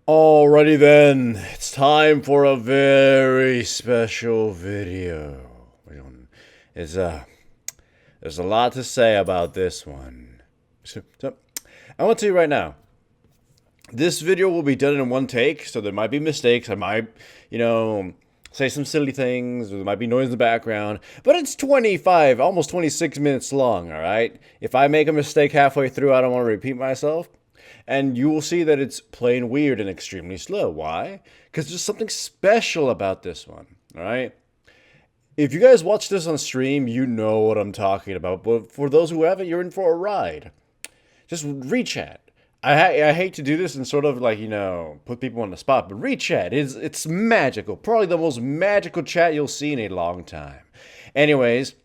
Alrighty then, it's time for a very special video. It's there's a lot to say about this one. So I want to tell you right now, this video will be done in one take, so there might be mistakes. I might, you know, say some silly things, or there might be noise in the background, but it's 25, almost 26 minutes long, alright? If I make a mistake halfway through, I don't want to repeat myself. And you will see that it's plain weird and extremely slow. Why? Because there's something special about this one, alright? If you guys watch this on stream, you know what I'm talking about, but for those who haven't, you're in for a ride. Just rechat. I hate to do this and sort of like, put people on the spot, but rechat is it's magical. Probably the most magical chat you'll see in a long time. Anyways,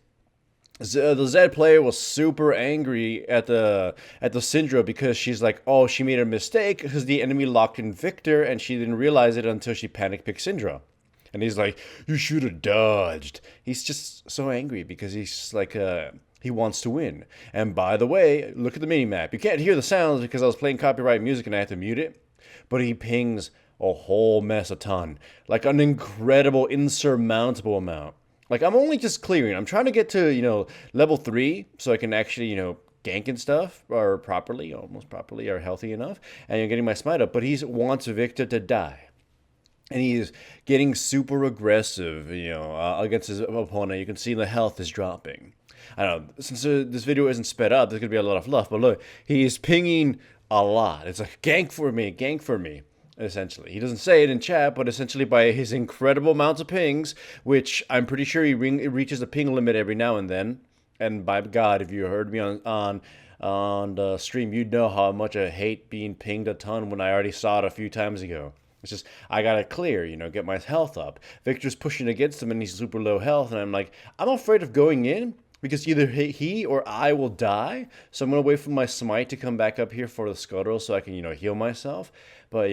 the Zed player was super angry at the Syndra because she's like, oh, she made a mistake because the enemy locked in Victor and she didn't realize it until she panic picked Syndra. And he's like, you should have dodged. He's just so angry because he's just like, he wants to win. And by the way, look at the mini map. You can't hear the sounds because I was playing copyright music and I had to mute it. But he pings a whole mess a ton. Like an incredible, insurmountable amount. Like I'm only just clearing. I'm trying to get to, level 3 so I can actually, gank and stuff or properly, almost properly, or healthy enough. And you're getting my smite up. But he wants Victor to die and he is getting super aggressive, against his opponent. You can see the health is dropping. I don't know, since this video isn't sped up, there's gonna be a lot of fluff. But look, he is pinging a lot. It's like gank for me. Essentially, he doesn't say it in chat, but essentially by his incredible amounts of pings, which I'm pretty sure he reaches the ping limit every now and then. And by God, if you heard me on the stream, you'd know how much I hate being pinged a ton when I already saw it a few times ago. It's just I gotta clear, get my health up. Victor's pushing against him and he's super low health, and I'm like, I'm afraid of going in because either he or I will die. So I'm gonna wait for my smite to come back up here for the scuttle so I can heal myself. But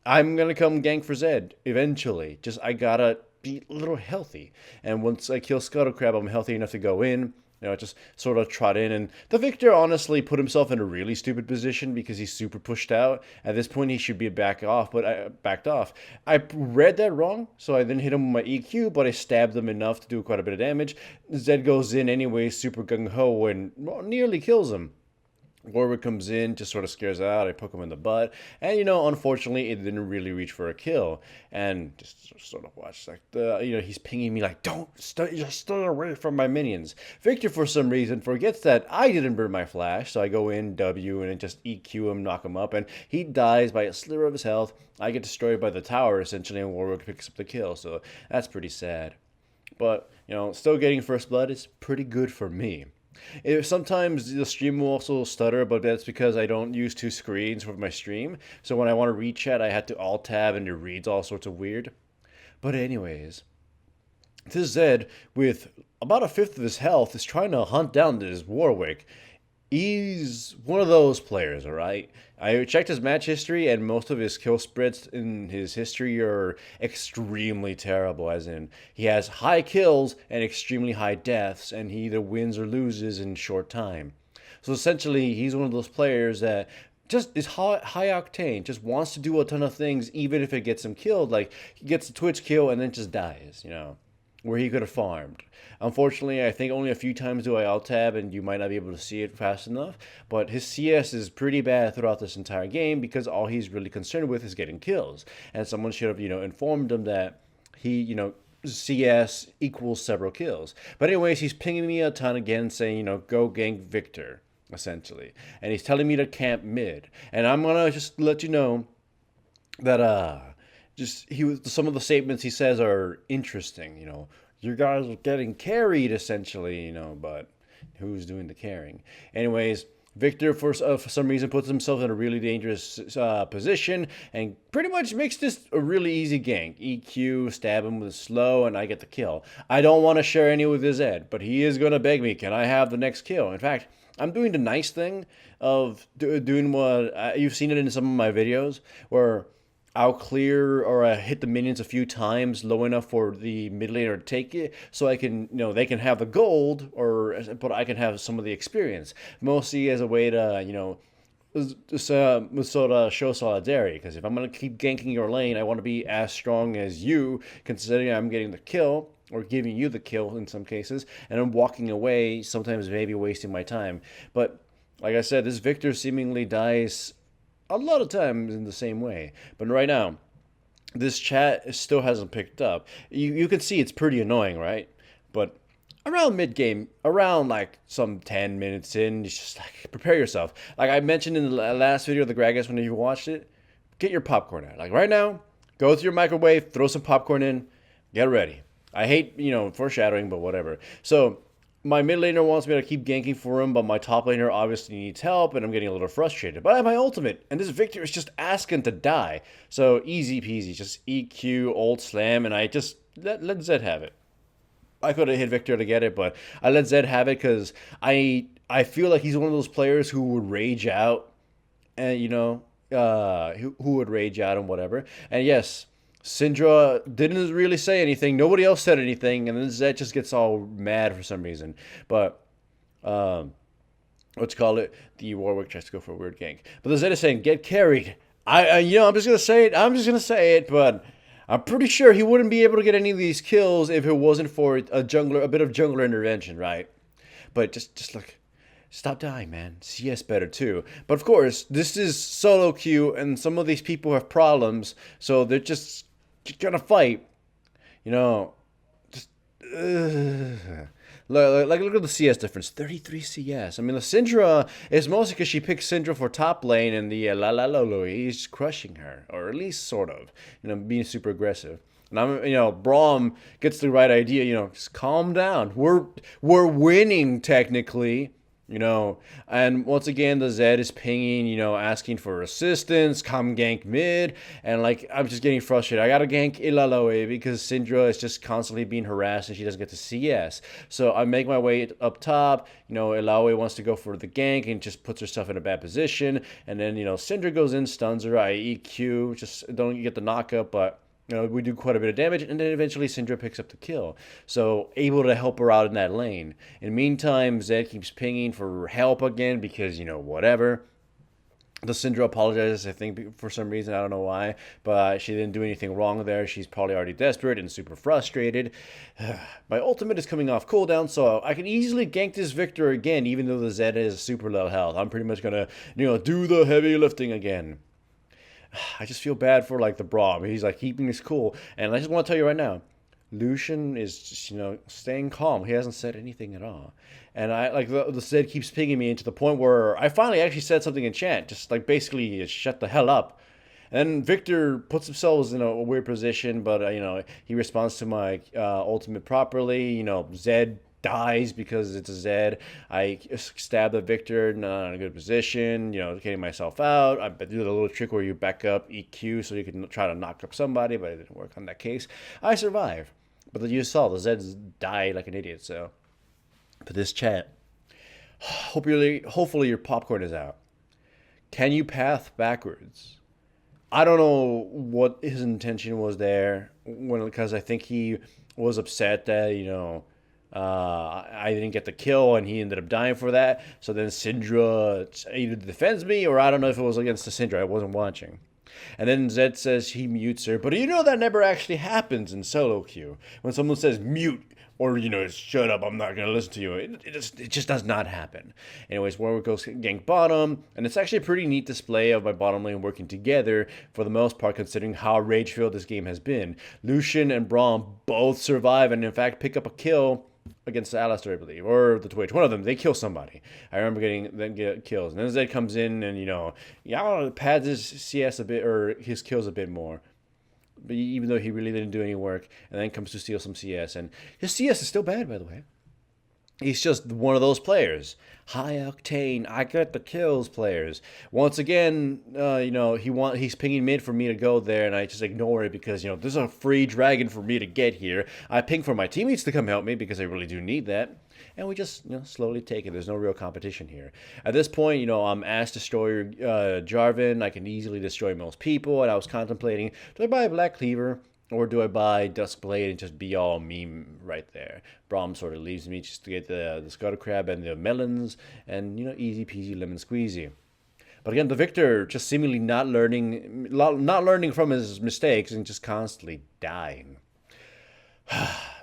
I'm gonna come gank for Zed eventually. Just I gotta be a little healthy, and once I kill Scuttle Crab, I'm healthy enough to go in. Just sort of trot in. And the Victor honestly put himself in a really stupid position because he's super pushed out. At this point, he should be back off, but I backed off. I read that wrong, so I then hit him with my EQ, but I stabbed him enough to do quite a bit of damage. Zed goes in anyway, super gung-ho, and nearly kills him. Warwick comes in, just sort of scares out. I poke him in the butt, and unfortunately, it didn't really reach for a kill. And just sort of watch like he's pinging me like, "Don't just stay away from my minions." Victor, for some reason, forgets that I didn't burn my flash, so I go in W and just EQ him, knock him up, and he dies by a sliver of his health. I get destroyed by the tower essentially, and Warwick picks up the kill. So that's pretty sad. But still getting first blood is pretty good for me. Sometimes the stream will also stutter, but that's because I don't use two screens for my stream. So when I want to read chat, I had to alt tab and it reads all sorts of weird. But anyways, this Zed, with about a fifth of his health, is trying to hunt down this Warwick. He's one of those players, all right? I checked his match history, and most of his kill spreads in his history are extremely terrible, as in, he has high kills and extremely high deaths, and he either wins or loses in short time. So essentially, he's one of those players that just is high octane, just wants to do a ton of things, even if it gets him killed. Like, he gets a Twitch kill and then just dies, where he could have farmed. Unfortunately, I think only a few times do I alt tab, and you might not be able to see it fast enough. But his CS is pretty bad throughout this entire game because all he's really concerned with is getting kills. And someone should have, informed him that he, CS equals several kills. But anyways, he's pinging me a ton again, saying, go gank Victor, essentially. And he's telling me to camp mid. And I'm gonna just let you know that just some of the statements he says are interesting. You guys are getting carried essentially. But who's doing the carrying? Anyways, Victor for some reason puts himself in a really dangerous position and pretty much makes this a really easy gank. EQ, stab him with slow, and I get the kill. I don't want to share any with his Ed, but he is gonna beg me, can I have the next kill? In fact, I'm doing the nice thing of doing what you've seen it in some of my videos where I'll clear or hit the minions a few times low enough for the mid laner to take it, so I can, they can have the gold, but I can have some of the experience, mostly as a way to, sort of show solidarity. Because if I'm gonna keep ganking your lane, I want to be as strong as you, considering I'm getting the kill or giving you the kill in some cases, and I'm walking away, sometimes maybe wasting my time. But like I said, this Victor seemingly dies a lot of times in the same way. But right now, this chat still hasn't picked up. You can see it's pretty annoying, right? But around mid game, around like some 10 minutes in, it's just like prepare yourself. Like I mentioned in the last video of the Gragas when you watched it, get your popcorn out. Like right now, go through your microwave, throw some popcorn in, get ready. I hate, foreshadowing, but whatever. So my mid laner wants me to keep ganking for him, but my top laner obviously needs help, and I'm getting a little frustrated. But I have my ultimate, and this Victor is just asking to die. So easy peasy, just EQ, ult slam, and I just let Zed have it. I could have hit Victor to get it, but I let Zed have it because I feel like he's one of those players who would rage out, and who would rage out and whatever. And yes, Syndra didn't really say anything. Nobody else said anything, and then Zed just gets all mad for some reason. But let's call it the Warwick tries to go for a weird gank. But the Zed is saying, "Get carried." I'm just gonna say it. I'm just gonna say it, but I'm pretty sure he wouldn't be able to get any of these kills if it wasn't for a bit of jungler intervention, right? But just look, stop dying, man. CS better too. But of course, this is solo queue, and some of these people have problems, so they're just gonna fight. You know, just look at the CS difference, 33 CS. I mean, the Syndra is mostly because she picked Syndra for top lane, and the La he's crushing her, or at least sort of, being super aggressive. And Braum gets the right idea. Just calm down. We're winning technically. And once again, the Zed is pinging, asking for assistance, come gank mid, and like, I'm just getting frustrated. I gotta gank Illaloe because Syndra is just constantly being harassed and she doesn't get to CS. So I make my way up top, Illaoi wants to go for the gank and just puts herself in a bad position, and then, Syndra goes in, stuns her, I EQ, just don't get the knockup, but we do quite a bit of damage, and then eventually Syndra picks up the kill. So, able to help her out in that lane. In the meantime, Zed keeps pinging for help again because, whatever. The Syndra apologizes, I think, for some reason. I don't know why. But she didn't do anything wrong there. She's probably already desperate and super frustrated. My ultimate is coming off cooldown, so I can easily gank this Victor again, even though the Zed is super low health. I'm pretty much going to, do the heavy lifting again. I just feel bad for like the Braum. He's like keeping his cool, and I just want to tell you right now, Lucian is just staying calm. He hasn't said anything at all, and I like the Zed keeps pinging me into the point where I finally actually said something in chat, just like basically shut the hell up. And Victor puts himself in a weird position, but he responds to my ultimate properly. Zed dies because it's a Zed. I stab the Victor, not in a good position, getting myself out. I do the little trick where you back up EQ so you can try to knock up somebody, but it didn't work on that case. I survive. But you saw the Zeds die like an idiot, so. But this chat, hopefully your popcorn is out. Can you path backwards? I don't know what his intention was there, because I think he was upset that, I didn't get the kill, and he ended up dying for that. So then Syndra either defends me, or I don't know if it was against the Syndra. I wasn't watching. And then Zed says he mutes her. But that never actually happens in solo queue. When someone says mute, or, shut up, I'm not going to listen to you. It just does not happen. Anyways, Warwick goes gank bottom, and it's actually a pretty neat display of my bottom lane working together for the most part, considering how rage-filled this game has been. Lucian and Braum both survive, and in fact pick up a kill against Alistar, I believe, or the Twitch. One of them, they kill somebody. I remember getting them get kills. And then Zed comes in and, pads his CS a bit, or his kills a bit more. But even though he really didn't do any work, and then comes to steal some CS. And his CS is still bad, by the way. He's just one of those players. High octane, I get the kills players. Once again, he's pinging mid for me to go there, and I just ignore it because, there's a free dragon for me to get here. I ping for my teammates to come help me because I really do need that. And we just, slowly take it. There's no real competition here. At this point, I'm Ash Destroyer Jarvan. I can easily destroy most people, and I was contemplating, do I buy a Black Cleaver? Or do I buy Duskblade and just be all meme right there? Braum sort of leaves me just to get the Scuttle Crab and the melons, and, easy peasy lemon squeezy. But again, the Victor just seemingly not learning from his mistakes and just constantly dying.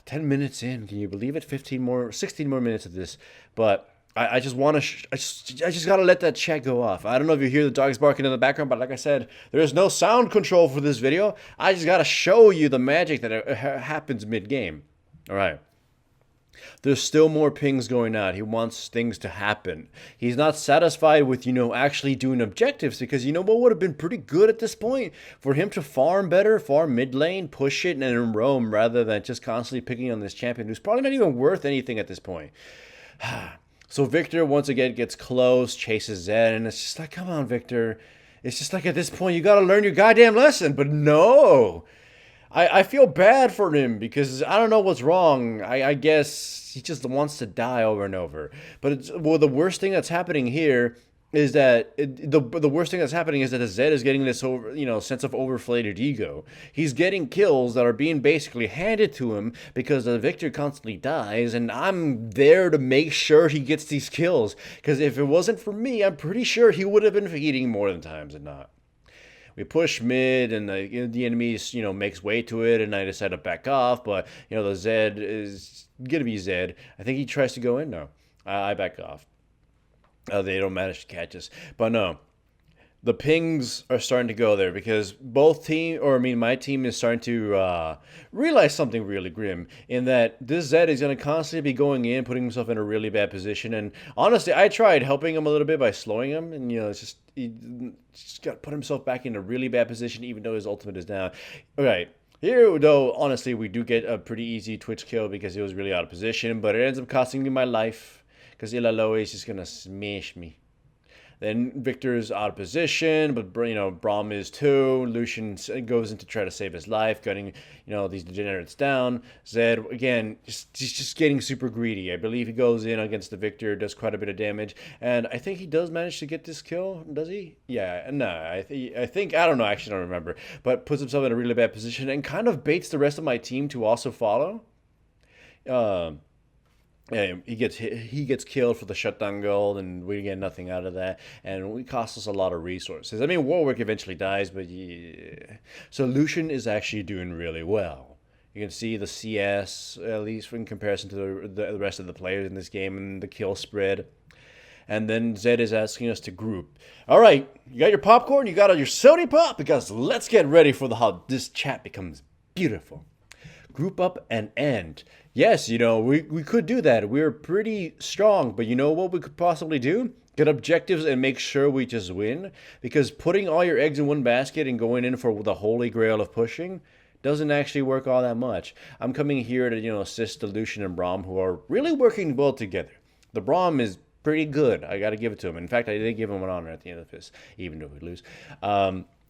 10 minutes in, can you believe it? 16 more minutes of this. But I just want to, I just gotta let that chat go off. I don't know if you hear the dogs barking in the background, but like I said, there is no sound control for this video. I just gotta show you the magic that happens mid-game. All right. There's still more pings going out. He wants things to happen. He's not satisfied with, actually doing objectives because what would have been pretty good at this point? For him to farm better, farm mid lane, push it, and roam rather than just constantly picking on this champion who's probably not even worth anything at this point. So Victor, once again, gets close, chases Zed, and it's just like, come on, Victor. It's just like at this point, you gotta learn your goddamn lesson. But no. I feel bad for him because I don't know what's wrong. I guess he just wants to die over and over. But the worst thing that's happening here is that the worst thing that's happening is that Zed is getting this sense of overinflated ego. He's getting kills that are being basically handed to him because the Victor constantly dies, and I'm there to make sure he gets these kills. Because if it wasn't for me, I'm pretty sure he would have been feeding more than times than not. We push mid, and the enemy, makes way to it, and I decide to back off. But the Zed is gonna be Zed. I think he tries to go in. No, I back off. They don't manage to catch us, but no. The pings are starting to go there because my team is starting to realize something really grim in that this Zed is going to constantly be going in, putting himself in a really bad position. And honestly, I tried helping him a little bit by slowing him, and it's just he just got to put himself back in a really bad position, even though his ultimate is down. All right. Here, though, honestly, we do get a pretty easy Twitch kill because he was really out of position, but it ends up costing me my life because Illaloe is just going to smash me. Then Victor's out of position, but Braum is too. Lucian goes in to try to save his life, gutting these degenerates down. Zed he's just getting super greedy. I believe he goes in against the Victor, does quite a bit of damage, and I think he does manage to get this kill. Does he? Yeah, no, I think I don't know. Actually, I don't remember. But puts himself in a really bad position and kind of baits the rest of my team to also follow. Yeah, he gets killed for the shutdown gold, and we get nothing out of that, and it costs us a lot of resources. I mean, Warwick eventually dies, but yeah. So Lucian is actually doing really well. You can see the CS, at least in comparison to the rest of the players in this game, and the kill spread. And then Zed is asking us to group. All right, you got your popcorn, you got your sody pop, because let's get ready for how this chat becomes beautiful. Group up and end. Yes, we could do that. We're pretty strong, but you know what we could possibly do? Get objectives and make sure we just win. Because putting all your eggs in one basket and going in for the holy grail of pushing doesn't actually work all that much. I'm coming here to, assist the Lucian and Braum, who are really working well together. The Braum is pretty good. I got to give it to him. In fact, I did give him an honor at the end of this, even though we lose.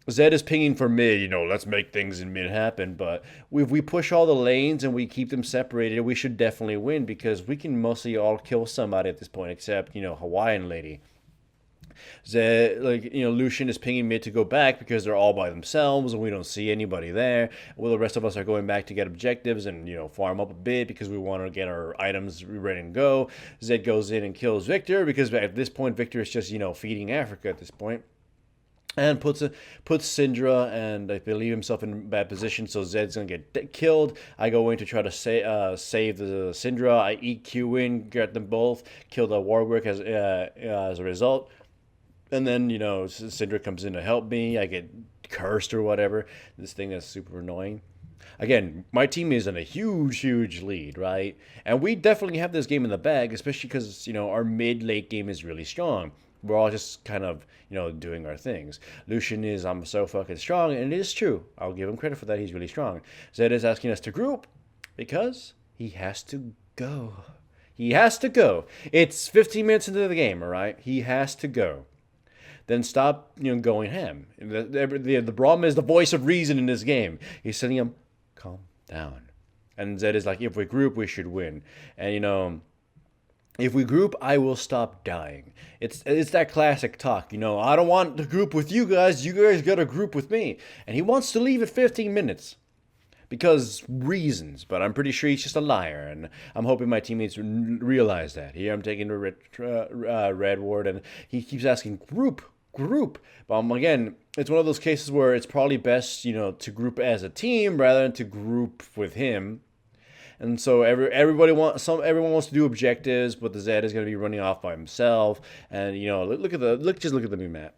Zed is pinging for mid, let's make things in mid happen. But if we push all the lanes and we keep them separated, we should definitely win because we can mostly all kill somebody at this point, except, Hawaiian lady. Zed, Lucian is pinging mid to go back because they're all by themselves and we don't see anybody there. Well, the rest of us are going back to get objectives and, farm up a bit because we want to get our items ready to go. Zed goes in and kills Victor because at this point, Victor is just, feeding Africa at this point. And puts Syndra and I believe himself in bad position, so Zed's gonna get killed. I go in to try to save the Syndra. I EQ in, get them both, kill the Warwick as a result. And then Syndra comes in to help me. I get cursed or whatever. This thing is super annoying. Again, my team is in a huge lead, right? And we definitely have this game in the bag, especially because our mid-late game is really strong. We're all just kind of, doing our things. Lucian is, I'm so fucking strong, and it is true. I'll give him credit for that. He's really strong. Zed is asking us to group because he has to go. He has to go. It's 15 minutes into the game, all right? He has to go. Then stop, going ham. The Braum is the voice of reason in this game. He's telling him, calm down. And Zed is like, if we group, we should win. And, if we group, I will stop dying. It's that classic talk, I don't want to group with you guys got to group with me. And he wants to leave at 15 minutes. Because reasons, but I'm pretty sure he's just a liar, and I'm hoping my teammates realize that. Here I'm taking the red ward, and he keeps asking, group, group. But again, it's one of those cases where it's probably best, to group as a team rather than to group with him. And so everyone wants to do objectives, but the Zed is going to be running off by himself. And look at the new map.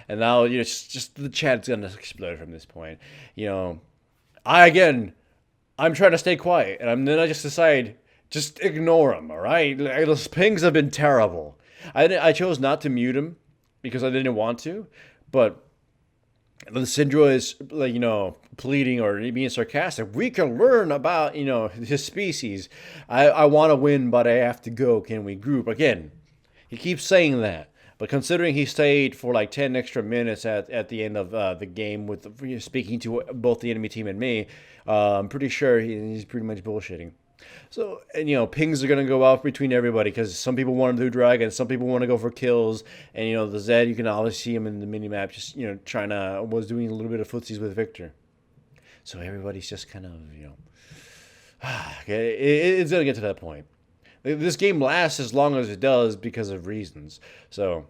And now just the chat's going to explode from this point. I'm trying to stay quiet, and then I just decide just ignore him. All right, those pings have been terrible. I chose not to mute him because I didn't want to, but the Syndra is pleading or being sarcastic. We can learn about his species. I want to win, but I have to go. Can we group again? He keeps saying that. But considering he stayed for like 10 extra minutes at the end of the game with speaking to both the enemy team and me, I'm pretty sure he's pretty much bullshitting. So, and pings are going to go off between everybody because some people want to do dragon, some people want to go for kills. And, the Zed, you can always see him in the minimap just, was doing a little bit of footsies with Victor. So everybody's just kind of, it's going to get to that point. This game lasts as long as it does because of reasons. So,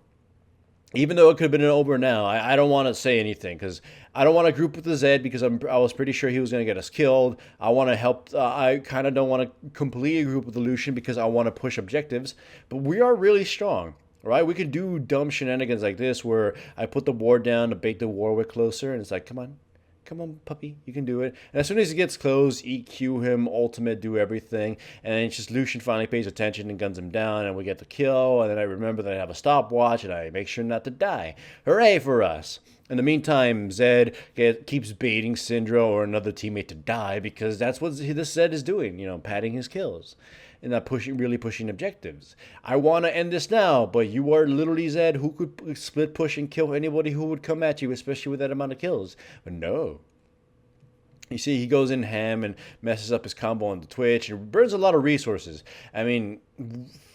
even though it could have been over now, I don't want to say anything because I don't want to group with the Zed because I was pretty sure he was going to get us killed. I want to help. I kind of don't want to completely group with the Lucian because I want to push objectives. But we are really strong, right? We could do dumb shenanigans like this where I put the ward down to bait the Warwick closer, and it's like, come on, puppy, you can do it. And as soon as he gets close, EQ him, ultimate, do everything. And then it's just Lucian finally pays attention and guns him down, and we get the kill. And then I remember that I have a stopwatch, and I make sure not to die. Hooray for us. In the meantime, Zed keeps baiting Syndra or another teammate to die because that's what this Zed is doing, padding his kills. And not really pushing objectives. I want to end this now, but you are literally Zed who could split push and kill anybody who would come at you, especially with that amount of kills. But no. You see, he goes in ham and messes up his combo on the Twitch and burns a lot of resources. I mean,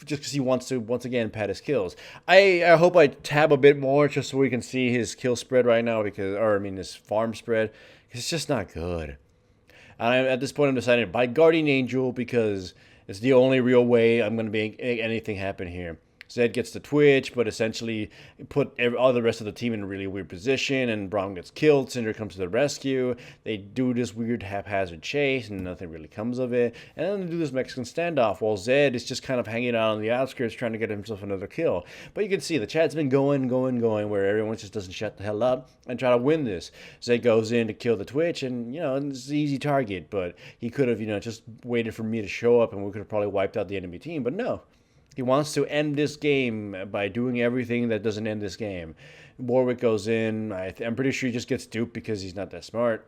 just because he wants to, once again, pad his kills. I hope I tab a bit more just so we can see his kill spread right now, his farm spread. Because it's just not good. And at this point, I'm deciding to buy Guardian Angel because it's the only real way I'm going to make anything happen here. Zed gets the Twitch, but essentially put all the rest of the team in a really weird position, and Braum gets killed. Syndra comes to the rescue. They do this weird haphazard chase, and nothing really comes of it. And then they do this Mexican standoff, while Zed is just kind of hanging out on the outskirts trying to get himself another kill. But you can see the chat's been going, where everyone just doesn't shut the hell up and try to win this. Zed goes in to kill the Twitch, and, it's an easy target, but he could have, just waited for me to show up, and we could have probably wiped out the enemy team, but no. He wants to end this game by doing everything that doesn't end this game. Warwick goes in. I'm pretty sure he just gets duped because he's not that smart.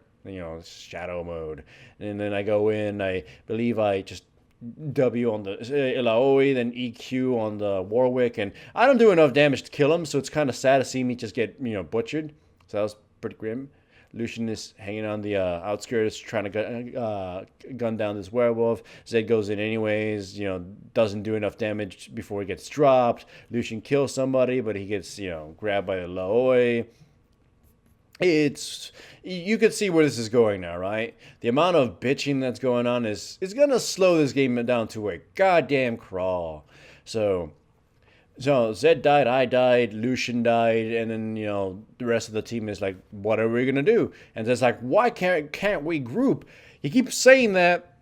Shadow mode. And then I go in. I believe I just W on the Illaoi, then EQ on the Warwick. And I don't do enough damage to kill him, so it's kind of sad to see me just get, butchered. So that was pretty grim. Lucian is hanging on the outskirts, trying to gun down this werewolf. Zed goes in anyways, doesn't do enough damage before he gets dropped. Lucian kills somebody, but he gets, grabbed by the Laoi. You can see where this is going now, right? The amount of bitching that's going on is going to slow this game down to a goddamn crawl. So Zed died, I died, Lucian died, and then, the rest of the team is like, what are we going to do? And Zed's like, why can't we group? He keeps saying that,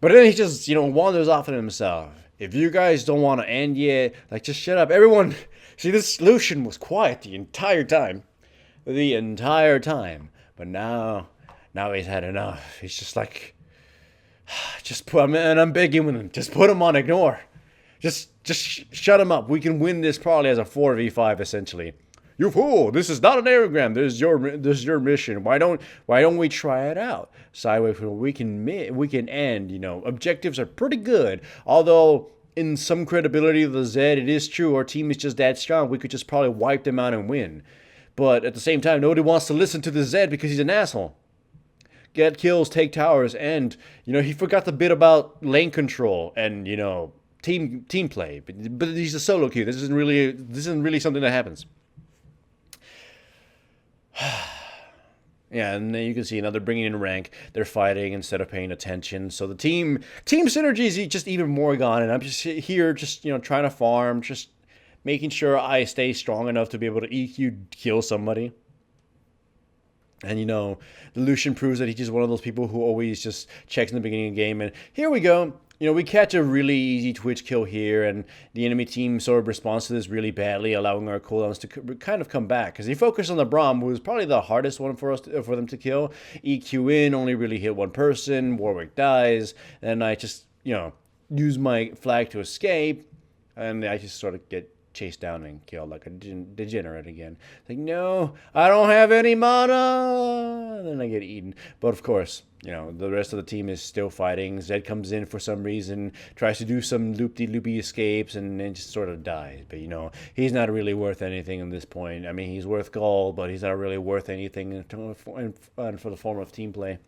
but then he just, wanders off on himself. If you guys don't want to end yet, just shut up. Everyone, see, this Lucian was quiet the entire time. But now he's had enough. He's just like, and I'm begging with him, just put him on ignore. Just shut him up. We can win this probably as a 4v5 essentially. You fool! This is not an aerogram. This is your mission. Why don't we try it out? Sideways, we can end. Objectives are pretty good. Although in some credibility of the Zed, it is true. Our team is just that strong. We could just probably wipe them out and win. But at the same time, nobody wants to listen to the Zed because he's an asshole. Get kills, take towers, and he forgot the bit about lane control and team play, but he's a solo queue. This isn't really something that happens. Yeah, and then you can see now they're bringing in rank. They're fighting instead of paying attention. So the team synergy is just even more gone. And I'm just here, trying to farm, just making sure I stay strong enough to be able to EQ kill somebody. And, the Lucian proves that he's just one of those people who always just checks in the beginning of the game. And here we go. We catch a really easy Twitch kill here, and the enemy team sort of responds to this really badly, allowing our cooldowns to kind of come back. Because he focused on the Braum, who was probably the hardest one for them to kill. EQ in, only really hit one person. Warwick dies. And I just, use my flag to escape. And I just sort of get chased down and killed like a degenerate again. Like, no, I don't have any mana. And then I get eaten. But of course, the rest of the team is still fighting. Zed comes in for some reason, tries to do some loopy escapes, and then just sort of dies. But he's not really worth anything at this point. I mean, he's worth gold, but he's not really worth anything for the form of team play.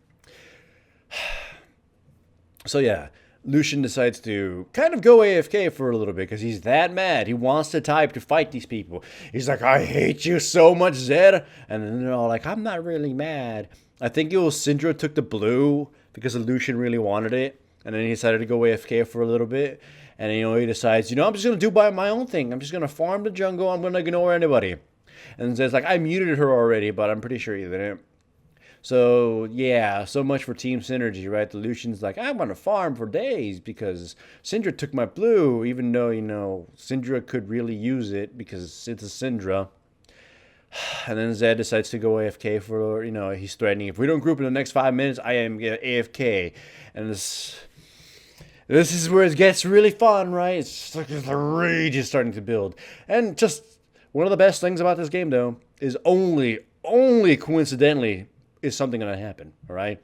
So yeah. Lucian decides to kind of go AFK for a little bit because he's that mad. He wants to type to fight these people. He's like, I hate you so much, Zed. And then they're all like, I'm not really mad. I think it was Syndra took the blue because Lucian really wanted it. And then he decided to go AFK for a little bit. And, he decides, I'm just going to do my own thing. I'm just going to farm the jungle. I'm going to ignore anybody. And Zed's like, I muted her already, but I'm pretty sure you didn't. So, yeah, so much for team synergy, right? The Lucian's like, I'm going to farm for days because Syndra took my blue, even though, Syndra could really use it because it's a Syndra. And then Zed decides to go AFK for, he's threatening, if we don't group in the next 5 minutes, I am AFK. And this is where it gets really fun, right? It's like the rage is starting to build. And just one of the best things about this game, though, is only coincidentally is something going to happen, all right?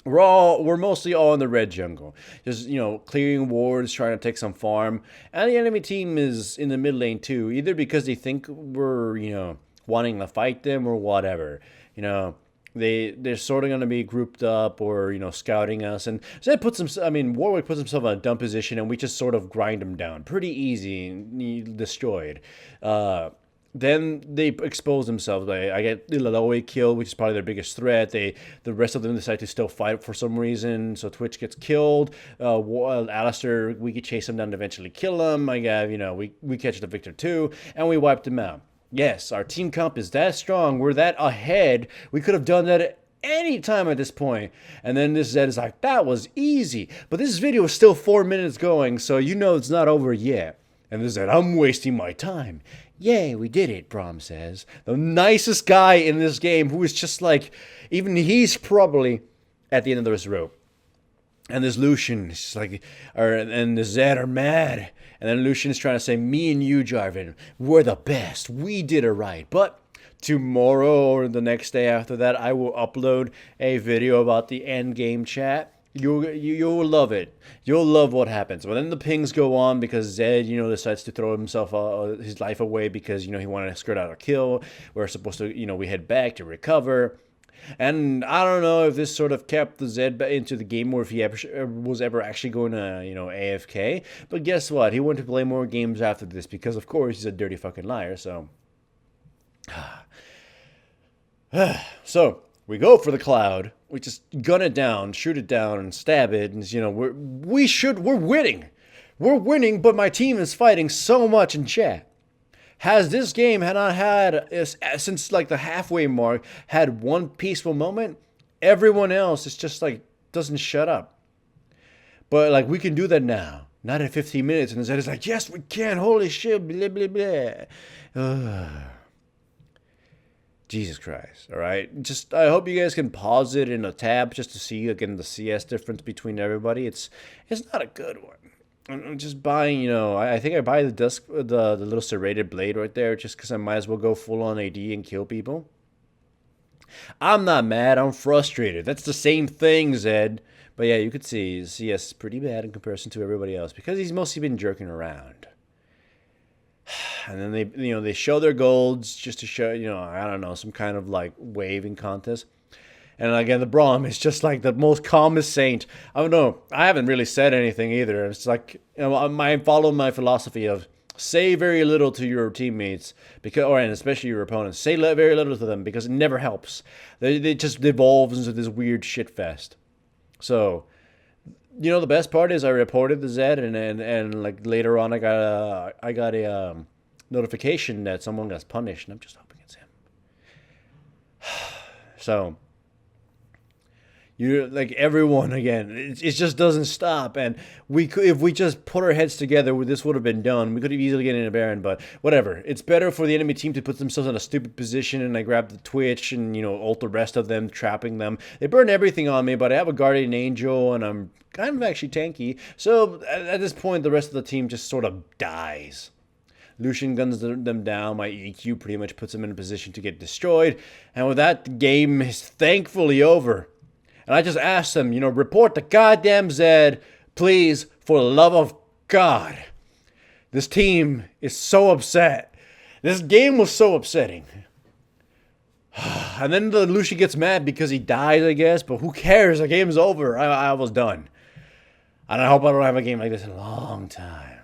We're mostly all in the red jungle. Just, clearing wards, trying to take some farm. And the enemy team is in the mid lane too, either because they think we're, wanting to fight them or whatever. They're sort of going to be grouped up or, scouting us. And Zed Warwick puts himself in a dumb position and we just sort of grind him down. Pretty easy and destroyed. Then they expose themselves. I get Illaoi killed, which is probably their biggest threat. The rest of them decide to still fight for some reason. So Twitch gets killed. Alistar, we could chase him down and eventually kill him. We catch the victor too, and we wiped him out. Yes, our team comp is that strong. We're that ahead. We could have done that at any time at this point. And then this Zed is like, that was easy. But this video is still 4 minutes going, so it's not over yet. And this Zed, I'm wasting my time. Yay, we did it, Braum says. The nicest guy in this game who is just like, even he's probably at the end of this rope. And this Lucian is just like, and the Zed are mad. And then Lucian is trying to say, me and you, Jarvan, we're the best. We did it right. But tomorrow or the next day after that, I will upload a video about the end game chat. You'll love it. You'll love what happens. But then the pings go on because Zed, decides to throw his life away because, he wanted to skirt out a kill. We're supposed to, we head back to recover. And I don't know if this sort of kept the Zed into the game or if he was ever actually going to, AFK. But guess what? He wanted to play more games after this because, of course, he's a dirty fucking liar. So, we go for the cloud. We just gun it down, shoot it down, and stab it. And we're winning. We're winning, but my team is fighting so much in chat. Has this game not had, since like the halfway mark, had one peaceful moment? Everyone else is just like, doesn't shut up. But like, we can do that now. Not in 15 minutes. And Zed is like, yes, we can. Holy shit. Blah, blah, blah. Jesus Christ, all right? I hope you guys can pause it in a tab just to see, again, the CS difference between everybody. It's not a good one. I'm just buying, I think I buy the little serrated blade right there just because I might as well go full on AD and kill people. I'm not mad. I'm frustrated. That's the same thing, Zed. But yeah, you could see CS is pretty bad in comparison to everybody else because he's mostly been jerking around. And then they show their golds just to show, I don't know, some kind of like waving contest. And again, the Braum is just like the most calmest saint. I don't know. I haven't really said anything either. It's like, I follow my philosophy of say very little to your teammates and especially your opponents. Say very little to them because it never helps. They just devolves into this weird shit fest. So, the best part is I reported the Zed and like later on I got a notification that someone gets punished, and I'm just hoping it's him. So, you like everyone again. It just doesn't stop, and we could, if we just put our heads together, this would have been done. We could have easily gotten in a Baron, but whatever. It's better for the enemy team to put themselves in a stupid position, and I grab the Twitch and ult the rest of them, trapping them. They burn everything on me, but I have a Guardian Angel, and I'm kind of actually tanky. So at this point, the rest of the team just sort of dies. Lucian guns them down. My EQ pretty much puts them in a position to get destroyed. And with that, the game is thankfully over. And I just asked them, report the goddamn Zed, please, for the love of God. This team is so upset. This game was so upsetting. And then the Lucian gets mad because he dies, I guess. But who cares? The game's over. I was done. And I hope I don't have a game like this in a long time.